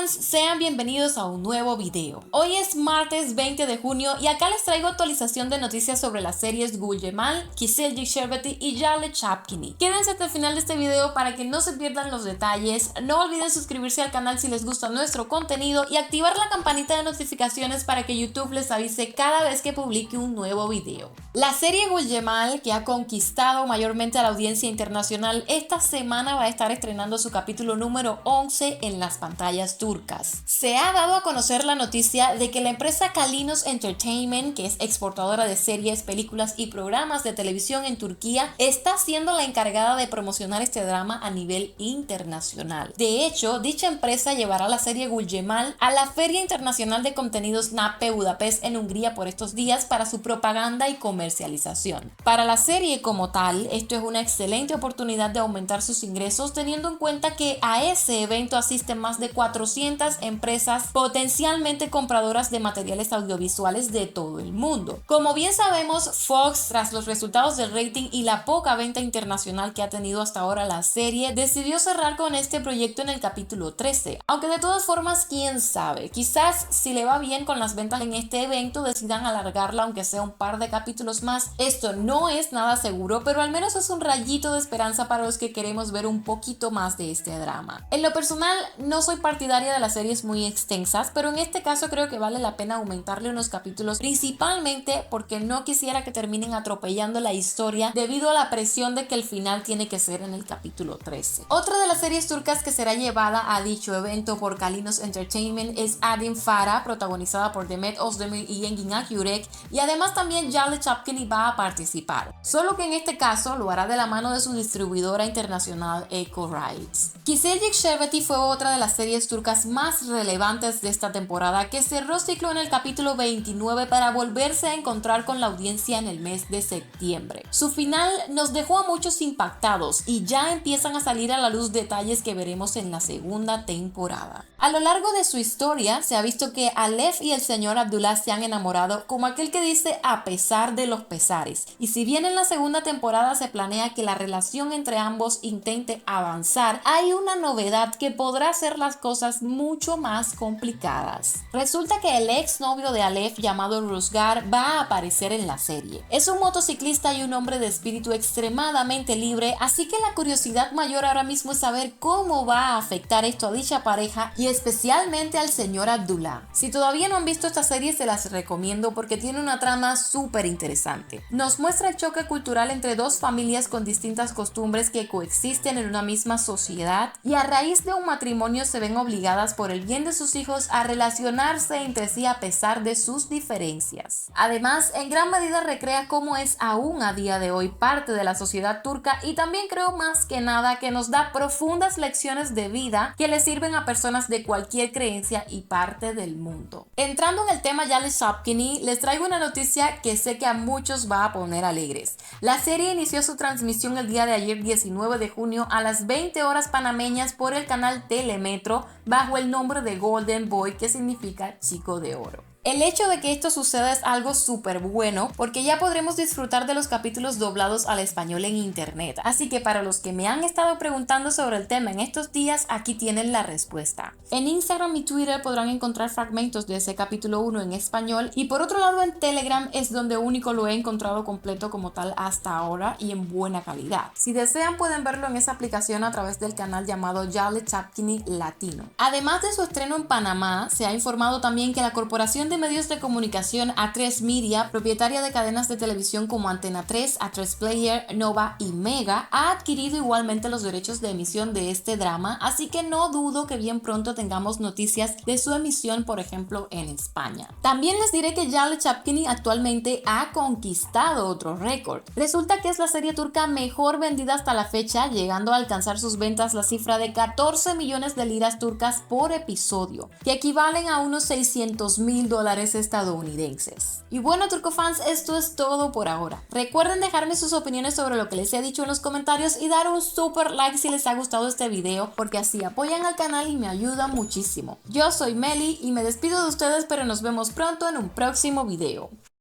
fans, sean bienvenidos a un nuevo video. Hoy es martes 20 de junio y acá les traigo actualización de noticias sobre las series Guljemal, Kizilcik Sherbeti y Jale Chapkini. Quédense hasta el final de este video para que no se pierdan los detalles. No olviden suscribirse al canal si les gusta nuestro contenido y activar la campanita de notificaciones para que YouTube les avise cada vez que publique un nuevo video. La serie Guljemal, que ha conquistado mayormente a la audiencia internacional, esta semana va a estar estrenando su capítulo número 11 en las pantallas turcas. Se ha dado a conocer la noticia de que la empresa Kalinos Entertainment, que es exportadora de series, películas y programas de televisión en Turquía, está siendo la encargada de promocionar este drama a nivel internacional. De hecho, dicha empresa llevará la serie Guljemal a la Feria Internacional de Contenidos NAPE Budapest en Hungría por estos días para su propaganda y comercialización. Para la serie como tal, esto es una excelente oportunidad de aumentar sus ingresos teniendo en cuenta que a ese evento asisten más de 400 empresas potencialmente compradoras de materiales audiovisuales de todo el mundo. Como bien sabemos, Fox, tras los resultados del rating y la poca venta internacional que ha tenido hasta ahora la serie, decidió cerrar con este proyecto en el capítulo 13. Aunque de todas formas, quién sabe, quizás si le va bien con las ventas en este evento decidan alargarla aunque sea un par de capítulos más. Esto no es nada seguro, pero al menos es un rayito de esperanza para los que queremos ver un poquito más de este drama. En lo personal, no soy partidaria de las series muy extensas, pero en este caso creo que vale la pena aumentarle unos capítulos, principalmente porque no quisiera que terminen atropellando la historia debido a la presión de que el final tiene que ser en el capítulo 13. Otra de las series turcas que será llevada a dicho evento por Kalinos Entertainment es Adim Farah, protagonizada por Demet Özdemir y Engin Akyürek, y además también Jale Chapkini va a participar, solo que en este caso lo hará de la mano de su distribuidora internacional Echo Rights. Kizilcik Sherbeti fue otra de las series turcas más relevantes de esta temporada que cerró ciclo en el capítulo 29 para volverse a encontrar con la audiencia en el mes de septiembre. Su final nos dejó a muchos impactados y ya empiezan a salir a la luz detalles que veremos en la segunda temporada. A lo largo de su historia se ha visto que Alef y el señor Abdullah se han enamorado, como aquel que dice a pesar de los pesares, y si bien en la segunda temporada se planea que la relación entre ambos intente avanzar, hay una novedad que podrá hacer las cosas mucho más complicadas. Resulta que el ex novio de Alef, llamado Ruzgar, va a aparecer en la serie. Es un motociclista y un hombre de espíritu extremadamente libre, así que la curiosidad mayor ahora mismo es saber cómo va a afectar esto a dicha pareja y especialmente al señor Abdullah. Si todavía no han visto esta serie, se las recomiendo porque tiene una trama súper interesante. Nos muestra el choque cultural entre dos familias con distintas costumbres que coexisten en una misma sociedad y a raíz de un matrimonio se ven obligadas por el bien de sus hijos a relacionarse entre sí a pesar de sus diferencias. Además, en gran medida recrea cómo es aún a día de hoy parte de la sociedad turca y también creo más que nada que nos da profundas lecciones de vida que le sirven a personas de cualquier creencia y parte del mundo. Entrando en el tema Jale Chapkini, les traigo una noticia que sé que a muchos va a poner alegres. La serie inició su transmisión el día de ayer 19 de junio a las 20 horas panameñas por el canal Telemetro bajo el nombre de Golden Boy, que significa chico de oro. El hecho de que esto suceda es algo súper bueno porque ya podremos disfrutar de los capítulos doblados al español en internet. Así que para los que me han estado preguntando sobre el tema en estos días, aquí tienen la respuesta. En Instagram y Twitter podrán encontrar fragmentos de ese capítulo 1 en español y por otro lado en Telegram es donde único lo he encontrado completo como tal hasta ahora y en buena calidad. Si desean pueden verlo en esa aplicación a través del canal llamado Jale Chapkini Latino. Además de su estreno en Panamá, se ha informado también que la corporación de medios de comunicación A3 Media, propietaria de cadenas de televisión como Antena 3, A3 Player, Nova y Mega, ha adquirido igualmente los derechos de emisión de este drama, así que no dudo que bien pronto tengamos noticias de su emisión, por ejemplo, en España. También les diré que Jale Chapkini actualmente ha conquistado otro récord. Resulta que es la serie turca mejor vendida hasta la fecha, llegando a alcanzar sus ventas la cifra de 14 millones de liras turcas por episodio, que equivalen a unos $600,000 estadounidenses. Y bueno, turcofans, esto es todo por ahora. Recuerden dejarme sus opiniones sobre lo que les he dicho en los comentarios y dar un super like si les ha gustado este video, porque así apoyan al canal y me ayuda muchísimo. Yo soy Meli y me despido de ustedes, pero nos vemos pronto en un próximo video.